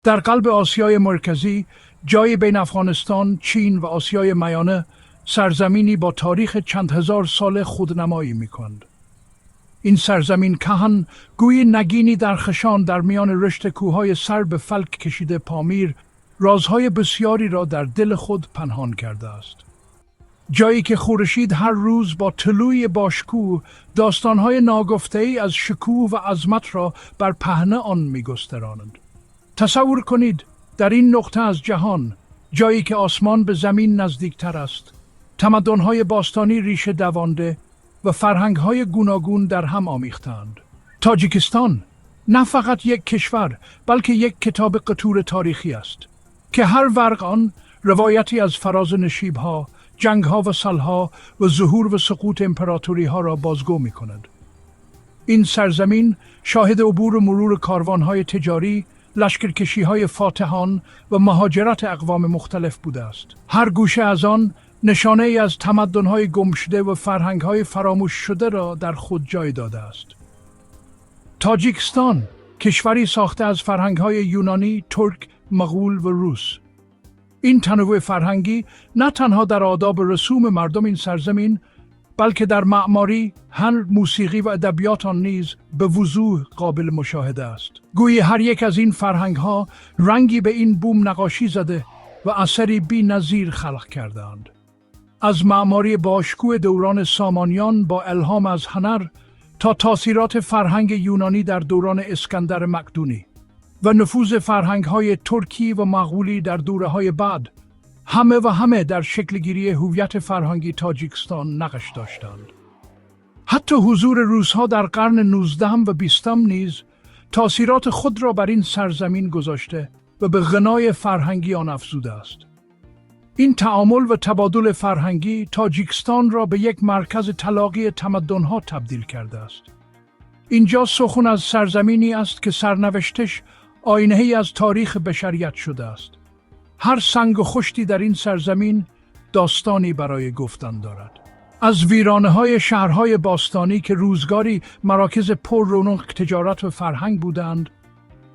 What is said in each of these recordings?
در قلب آسیای مرکزی، جای بین افغانستان، چین و آسیای میانه، سرزمینی با تاریخ چند هزار سال خودنمایی می‌کند. این سرزمین کهن گویی نگینی درخشان در میان رشته کوههای سر به فلک کشیده پامیر، رازهای بسیاری را در دل خود پنهان کرده است. جایی که خورشید هر روز با طلوع باشکوه داستانهای ناگفته‌ای از شکوه و عظمت را بر پهنه آن می‌گسترانند. تصور کنید در این نقطه از جهان، جایی که آسمان به زمین نزدیکتر است، تمدن‌های باستانی ریشه دوانده و فرهنگ‌های گوناگون در هم آمیختند. تاجیکستان نه فقط یک کشور، بلکه یک کتاب قطور تاریخی است که هر ورق آن روایتی از فراز نشیب‌ها، جنگ‌ها و سال‌ها و ظهور و سقوط امپراتوری‌ها را بازگو می‌کند. این سرزمین شاهد عبور و مرور کاروان‌های تجاری، لشکرکشی‌های فاتحان و مهاجرت اقوام مختلف بوده است. هر گوشه از آن نشانه ای از تمدن‌های گمشده و فرهنگ‌های فراموش شده را در خود جای داده است. تاجیکستان کشوری ساخته از فرهنگ‌های یونانی، ترک، مغول و روس. این تنوع فرهنگی نه تنها در آداب و رسوم مردم این سرزمین، بلکه در معماری، هنر، موسیقی و ادبیات آن نیز به وضوح قابل مشاهده است. گویی هر یک از این فرهنگ‌ها رنگی به این بوم نقاشی زده و اثری بی‌نظیر خلق کردند. از معماری باشکوه دوران سامانیان با الهام از هنر تا تأثیرات فرهنگ یونانی در دوران اسکندر مقدونی و نفوذ فرهنگ‌های ترکی و مغولی در دوره‌های بعد، همه در شکلگیری هویت فرهنگی تاجیکستان نقش داشتند. حتی حضور روس‌ها در قرن 19 و 20 نیز تأثیرات خود را بر این سرزمین گذاشته و به غنای فرهنگی آن افزوده است. این تعامل و تبادل فرهنگی تاجیکستان را به یک مرکز تلاقی تمدن‌ها تبدیل کرده است. اینجا سخن از سرزمینی است که سرنوشتش آینه‌ای از تاریخ بشریت شده است. هر سنگ و خشتی در این سرزمین داستانی برای گفتن دارد. از ویرانه‌های شهرهای باستانی که روزگاری مراکز پر رونق تجارت و فرهنگ بودند،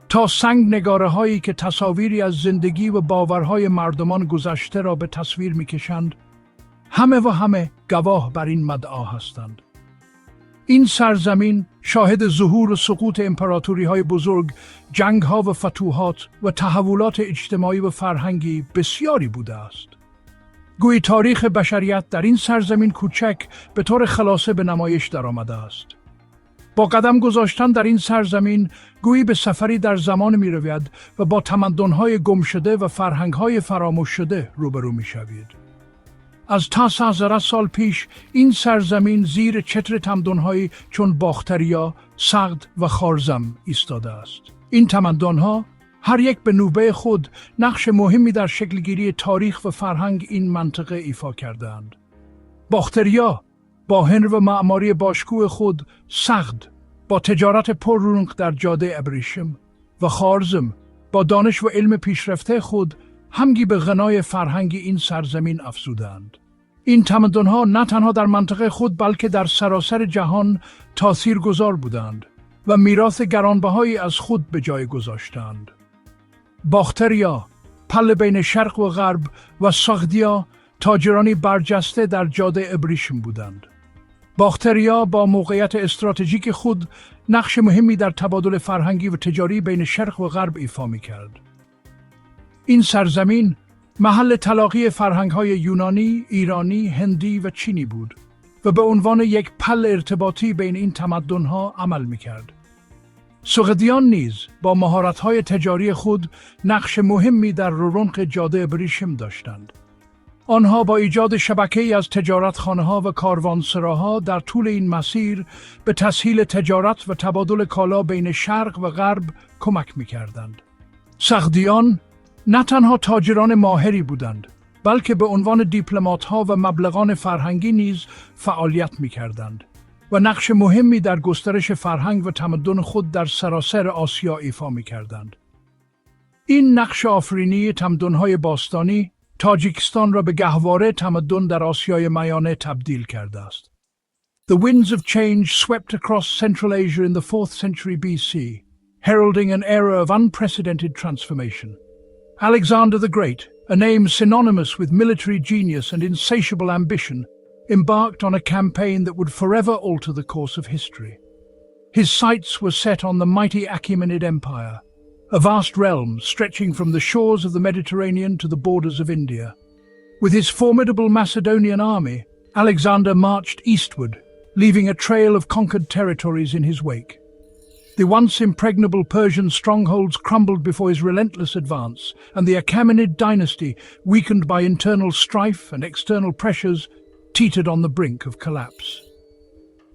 تا سنگ نگاره‌هایی که تصاویری از زندگی و باورهای مردمان گذشته را به تصویر می‌کشند، همه گواه بر این مدعا هستند. این سرزمین شاهد ظهور و سقوط امپراتوری‌های بزرگ، جنگ‌ها و فتوحات و تحولات اجتماعی و فرهنگی بسیاری بوده است. گویی تاریخ بشریت در این سرزمین کوچک به طور خلاصه به نمایش درآمده است. با قدم گذاشتن در این سرزمین گویی به سفری در زمان می‌روید و با تمدن‌های گمشده و فرهنگ‌های فراموش شده روبرو می‌شوید. از 10,000 سال پیش این سرزمین زیر چتر تمدن‌هایی چون باختریا، سغد و خارزم ایستاده است. این تمدن‌ها هر یک به نوبه خود نقش مهمی در شکلگیری تاریخ و فرهنگ این منطقه ایفا کردند. باختریا با هنر و معماری باشکوه خود، سغد با تجارت پررونق در جاده ابریشم و خارزم با دانش و علم پیشرفته خود همگی به غنای فرهنگی این سرزمین افزودند. این تمدن‌ها نه تنها در منطقه خود بلکه در سراسر جهان تاثیرگذار بودند و میراث گرانبهایی از خود به جای گذاشتند. باختریا پل بین شرق و غرب و سغدیا تاجرانی برجسته در جاده ابریشم بودند. باختریا با موقعیت استراتژیک خود نقش مهمی در تبادل فرهنگی و تجاری بین شرق و غرب ایفا می‌کرد. این سرزمین محل تلاقی فرهنگ‌های یونانی، ایرانی، هندی و چینی بود و به عنوان یک پل ارتباطی بین این تمدن‌ها عمل می‌کرد. سغدیان نیز با مهارت‌های تجاری خود نقش مهمی در رونق جاده ابریشم داشتند. آنها با ایجاد شبکه‌ای از تجارتخانه‌ها و کاروانسراها در طول این مسیر به تسهیل تجارت و تبادل کالا بین شرق و غرب کمک می‌کردند. سغدیان نه تنها تاجران ماهری بودند، بلکه به عنوان دیپلمات‌ها و مبلغان فرهنگی نیز فعالیت می‌کردند و نقش مهمی در گسترش فرهنگ و تمدن خود در سراسر آسیا ایفا می‌کردند. این نقش آفرینی تمدن‌های باستانی تاجیکستان را به گهواره تمدن در آسیای میانه تبدیل کرده است. The winds of change swept across Central Asia in the 4th century BC. heralding an era of unprecedented transformation. Alexander the Great, a name synonymous with military genius and insatiable ambition, embarked on a campaign that would forever alter the course of history. His sights were set on the mighty Achaemenid Empire, a vast realm stretching from the shores of the Mediterranean to the borders of India. With his formidable Macedonian army, Alexander marched eastward, leaving a trail of conquered territories in his wake. The once impregnable Persian strongholds crumbled before his relentless advance, and the Achaemenid dynasty, weakened by internal strife and external pressures, teetered on the brink of collapse.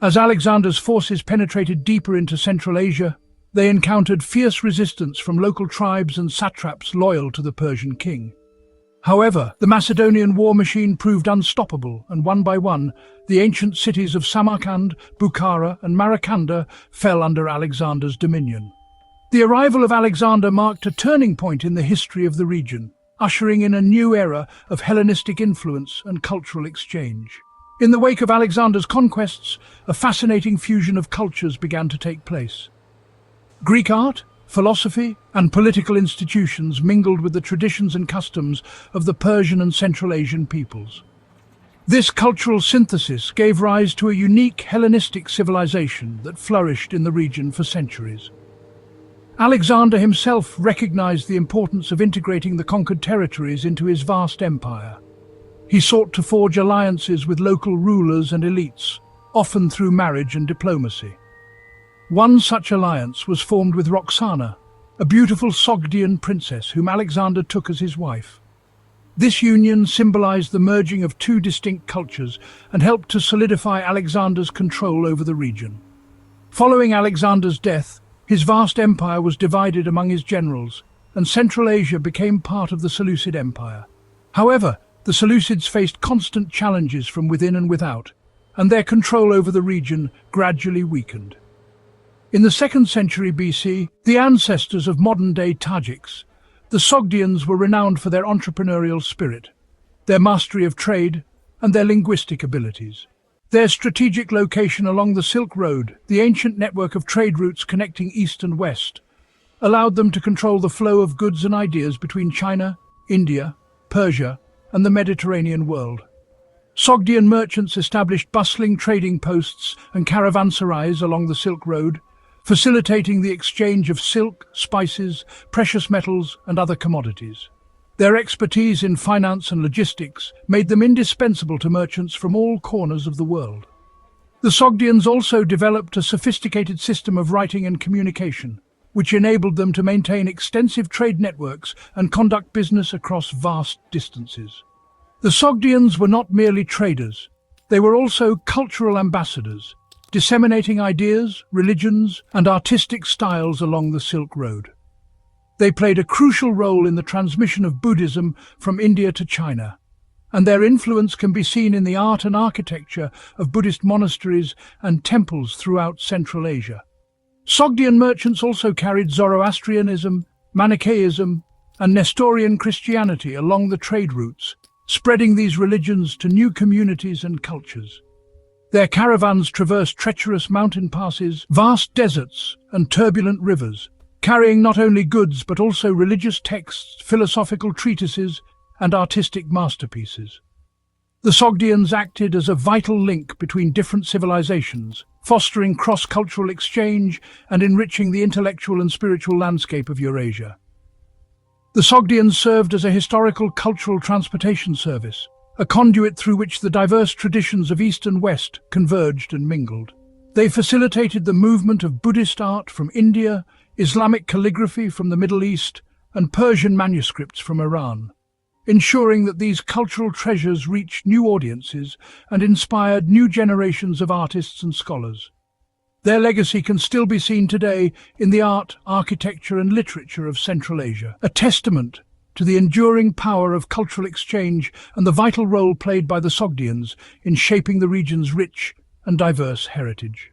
As Alexander's forces penetrated deeper into Central Asia, they encountered fierce resistance from local tribes and satraps loyal to the Persian king. However, the Macedonian war machine proved unstoppable, and one by one, the ancient cities of Samarkand, Bukhara, and Maracanda fell under Alexander's dominion. The arrival of Alexander marked a turning point in the history of the region, ushering in a new era of Hellenistic influence and cultural exchange. In the wake of Alexander's conquests, a fascinating fusion of cultures began to take place. Greek art, philosophy, and political institutions mingled with the traditions and customs of the Persian and Central Asian peoples. This cultural synthesis gave rise to a unique Hellenistic civilization that flourished in the region for centuries. Alexander himself recognized the importance of integrating the conquered territories into his vast empire. He sought to forge alliances with local rulers and elites, often through marriage and diplomacy. One such alliance was formed with Roxana, a beautiful Sogdian princess whom Alexander took as his wife. This union symbolized the merging of two distinct cultures and helped to solidify Alexander's control over the region. Following Alexander's death, his vast empire was divided among his generals, and Central Asia became part of the Seleucid Empire. However, the Seleucids faced constant challenges from within and without, and their control over the region gradually weakened. In the 2nd century BC, the ancestors of modern-day Tajiks, the Sogdians, were renowned for their entrepreneurial spirit, their mastery of trade, and their linguistic abilities. Their strategic location along the Silk Road, the ancient network of trade routes connecting east and west, allowed them to control the flow of goods and ideas between China, India, Persia, and the Mediterranean world. Sogdian merchants established bustling trading posts and caravanserais along the Silk Road, facilitating the exchange of silk, spices, precious metals, and other commodities. Their expertise in finance and logistics made them indispensable to merchants from all corners of the world. The Sogdians also developed a sophisticated system of writing and communication, which enabled them to maintain extensive trade networks and conduct business across vast distances. The Sogdians were not merely traders, they were also cultural ambassadors, disseminating ideas, religions, and artistic styles along the Silk Road. They played a crucial role in the transmission of Buddhism from India to China, and their influence can be seen in the art and architecture of Buddhist monasteries and temples throughout Central Asia. Sogdian merchants also carried Zoroastrianism, Manichaeism, and Nestorian Christianity along the trade routes, spreading these religions to new communities and cultures. Their caravans traversed treacherous mountain passes, vast deserts, and turbulent rivers, carrying not only goods but also religious texts, philosophical treatises, and artistic masterpieces. The Sogdians acted as a vital link between different civilizations, fostering cross-cultural exchange and enriching the intellectual and spiritual landscape of Eurasia. The Sogdians served as a historical cultural transportation service, a conduit through which the diverse traditions of East and West converged and mingled. They facilitated the movement of Buddhist art from India, Islamic calligraphy from the Middle East, and Persian manuscripts from Iran, ensuring that these cultural treasures reached new audiences and inspired new generations of artists and scholars. Their legacy can still be seen today in the art, architecture, and literature of Central Asia, a testament to the enduring power of cultural exchange and the vital role played by the Sogdians in shaping the region's rich and diverse heritage.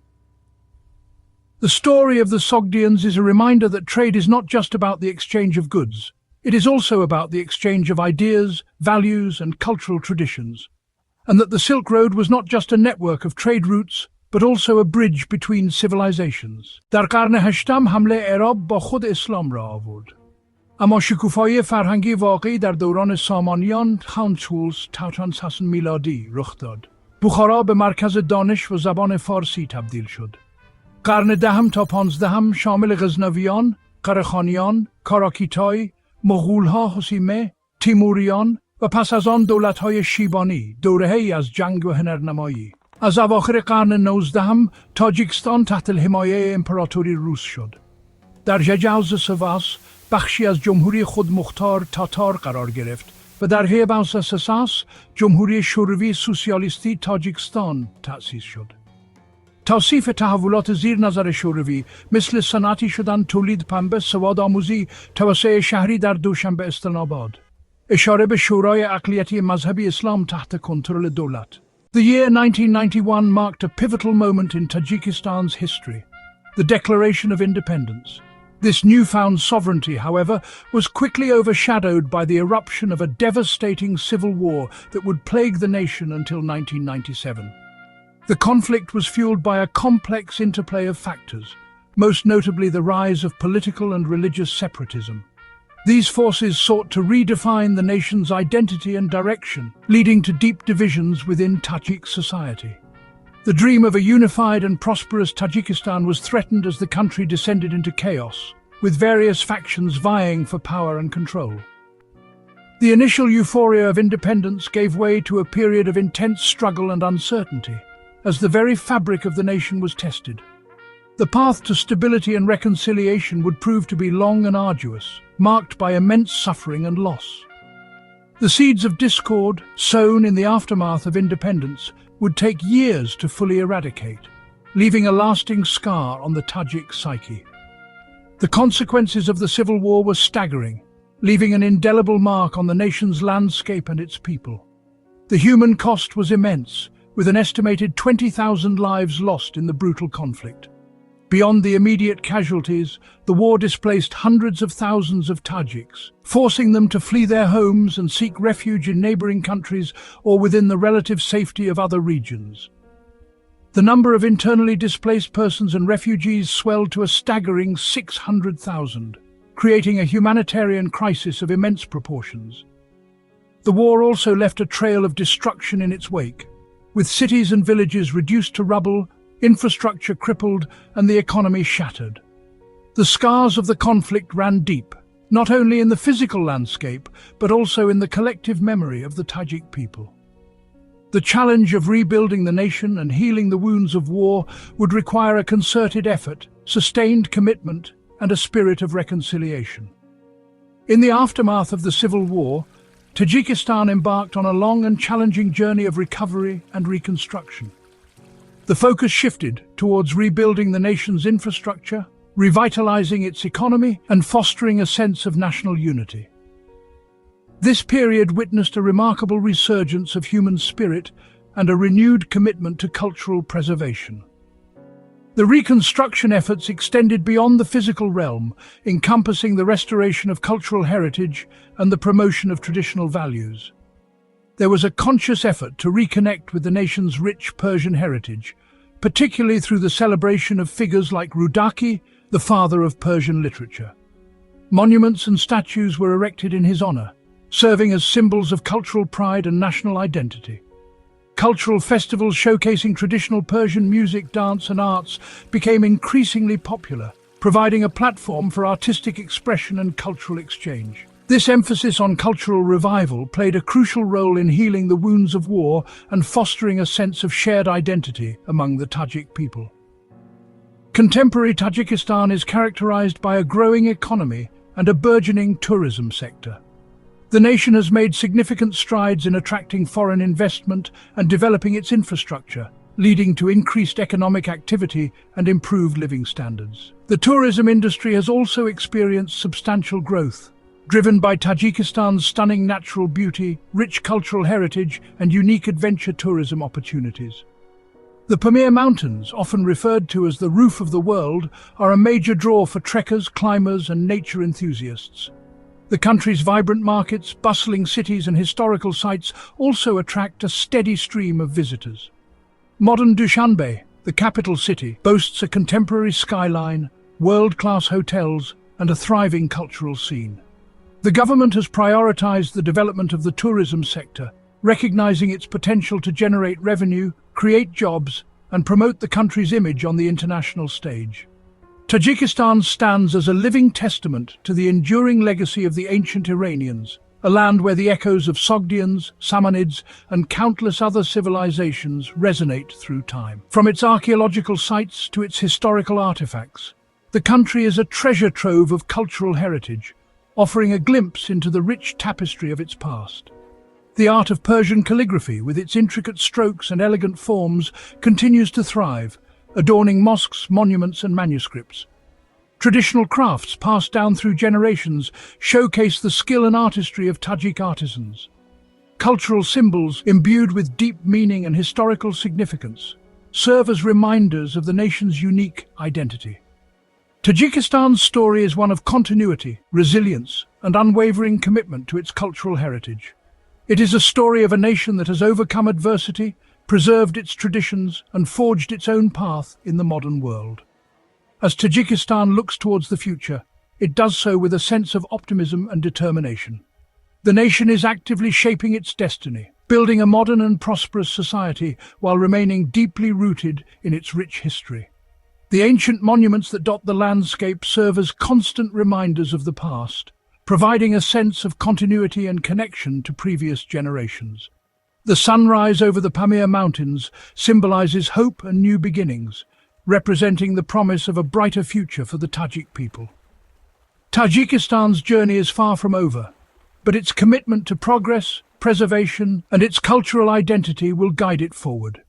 The story of the Sogdians is a reminder that trade is not just about the exchange of goods. It is also about the exchange of ideas, values, and cultural traditions, and that the Silk Road was not just a network of trade routes, but also a bridge between civilizations. در قرن هشتم حمله عرب با خود اسلام را آورد. اما شکوفایی فرهنگی واقعی در دوران سامانیان توسط میلادی رخ داد. بخارا به مرکز دانش و زبان فارسی تبدیل شد. قرن دهم تا 15 شامل غزنویان، قره‌خانیان، کاراکیتای، مغول‌ها، حسیمه، تیموریان و پس از آن دولت‌های شیبانی، دوره‌ای از جنگ و هنرنمایی. از اواخر قرن 19 تاجیکستان تحت الحمایه امپراتوری روس شد. در ججاوز سواس بخشی از جمهوری خودمختار تاتار قرار گرفت و در هیباوس سساس جمهوری شوروی سوسیالیستی تاجیکستان تأسیس شد. توصیف تحولات زیر نظر شوروی مثل صنعتی شدن، تولید پنبه، سواد آموزی، توسعه شهری در دوشنبه استان‌آباد. اشاره به شورای اقلیتی مذهبی اسلام تحت کنترل دولت. The year 1991 marked a pivotal moment in Tajikistan's history, the Declaration of Independence. This newfound sovereignty, however, was quickly overshadowed by the eruption of a devastating civil war that would plague the nation until 1997. The conflict was fueled by a complex interplay of factors, most notably the rise of political and religious separatism. These forces sought to redefine the nation's identity and direction, leading to deep divisions within Tajik society. The dream of a unified and prosperous Tajikistan was threatened as the country descended into chaos, with various factions vying for power and control. The initial euphoria of independence gave way to a period of intense struggle and uncertainty, as the very fabric of the nation was tested. The path to stability and reconciliation would prove to be long and arduous, marked by immense suffering and loss. The seeds of discord, sown in the aftermath of independence, would take years to fully eradicate, leaving a lasting scar on the Tajik psyche. The consequences of the civil war were staggering, leaving an indelible mark on the nation's landscape and its people. The human cost was immense, with an estimated 20,000 lives lost in the brutal conflict. Beyond the immediate casualties, the war displaced hundreds of thousands of Tajiks, forcing them to flee their homes and seek refuge in neighboring countries or within the relative safety of other regions. The number of internally displaced persons and refugees swelled to a staggering 600,000, creating a humanitarian crisis of immense proportions. The war also left a trail of destruction in its wake, with cities and villages reduced to rubble, infrastructure crippled, and the economy shattered. The scars of the conflict ran deep, not only in the physical landscape, but also in the collective memory of the Tajik people. The challenge of rebuilding the nation and healing the wounds of war would require a concerted effort, sustained commitment, and a spirit of reconciliation. In the aftermath of the civil war, Tajikistan embarked on a long and challenging journey of recovery and reconstruction. The focus shifted towards rebuilding the nation's infrastructure, revitalizing its economy, and fostering a sense of national unity. This period witnessed a remarkable resurgence of human spirit and a renewed commitment to cultural preservation. The reconstruction efforts extended beyond the physical realm, encompassing the restoration of cultural heritage and the promotion of traditional values. There was a conscious effort to reconnect with the nation's rich Persian heritage, particularly through the celebration of figures like Rudaki, the father of Persian literature. Monuments and statues were erected in his honor, serving as symbols of cultural pride and national identity. Cultural festivals showcasing traditional Persian music, dance, and arts became increasingly popular, providing a platform for artistic expression and cultural exchange. This emphasis on cultural revival played a crucial role in healing the wounds of war and fostering a sense of shared identity among the Tajik people. Contemporary Tajikistan is characterized by a growing economy and a burgeoning tourism sector. The nation has made significant strides in attracting foreign investment and developing its infrastructure, leading to increased economic activity and improved living standards. The tourism industry has also experienced substantial growth, driven by Tajikistan's stunning natural beauty, rich cultural heritage, and unique adventure tourism opportunities. The Pamir Mountains, often referred to as the roof of the world, are a major draw for trekkers, climbers, and nature enthusiasts. The country's vibrant markets, bustling cities, and historical sites also attract a steady stream of visitors. Modern Dushanbe, the capital city, boasts a contemporary skyline, world-class hotels, and a thriving cultural scene. The government has prioritized the development of the tourism sector, recognizing its potential to generate revenue, create jobs, and promote the country's image on the international stage. Tajikistan stands as a living testament to the enduring legacy of the ancient Iranians, a land where the echoes of Sogdians, Samanids, and countless other civilizations resonate through time. From its archaeological sites to its historical artifacts, the country is a treasure trove of cultural heritage, offering a glimpse into the rich tapestry of its past. The art of Persian calligraphy, with its intricate strokes and elegant forms, continues to thrive, adorning mosques, monuments, and manuscripts. Traditional crafts passed down through generations showcase the skill and artistry of Tajik artisans. Cultural symbols, imbued with deep meaning and historical significance, serve as reminders of the nation's unique identity. Tajikistan's story is one of continuity, resilience, and unwavering commitment to its cultural heritage. It is a story of a nation that has overcome adversity, preserved its traditions, and forged its own path in the modern world. As Tajikistan looks towards the future, it does so with a sense of optimism and determination. The nation is actively shaping its destiny, building a modern and prosperous society while remaining deeply rooted in its rich history. The ancient monuments that dot the landscape serve as constant reminders of the past, providing a sense of continuity and connection to previous generations. The sunrise over the Pamir Mountains symbolizes hope and new beginnings, representing the promise of a brighter future for the Tajik people. Tajikistan's journey is far from over, but its commitment to progress, preservation, and its cultural identity will guide it forward.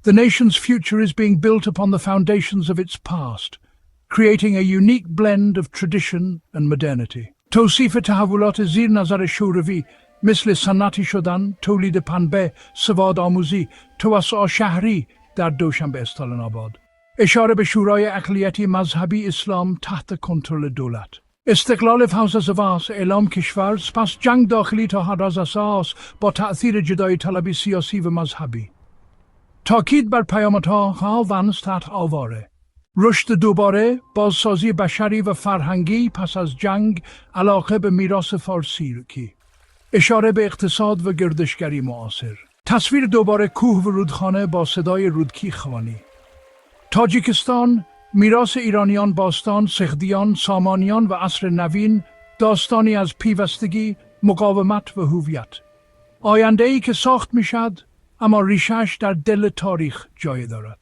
The nation's future is being built upon the foundations of its past, creating a unique blend of tradition and modernity. توصیف تحولات زیر نظر شوروی مثل صنعتی شدن، تولید پنبه، سواد آموزی، توسعه شهری در دوشنبه استالین آباد. اشاره به شورای اقلیتی مذهبی اسلام تحت کنترل دولت. استقلال حوزه زواس اعلام کشور سپس جنگ داخلی تا حد از اساس با تأثیر جدایی طلبی سیاسی و مذهبی. تاکید بر پیامدها و سطح آواره. رشد دوباره، بازسازی بشری و فرهنگی پس از جنگ، علاقه به میراث فارسی کی. اشاره به اقتصاد و گردشگری معاصر. تصویر دوباره کوه و رودخانه با صدای رودکی خوانی. تاجیکستان، میراث ایرانیان باستان، سخدیان، سامانیان و عصر نوین، داستانی از پیوستگی، مقاومت و هویت. آینده‌ای که ساخت میشد، اما ریشش در دل تاریخ جای دارد.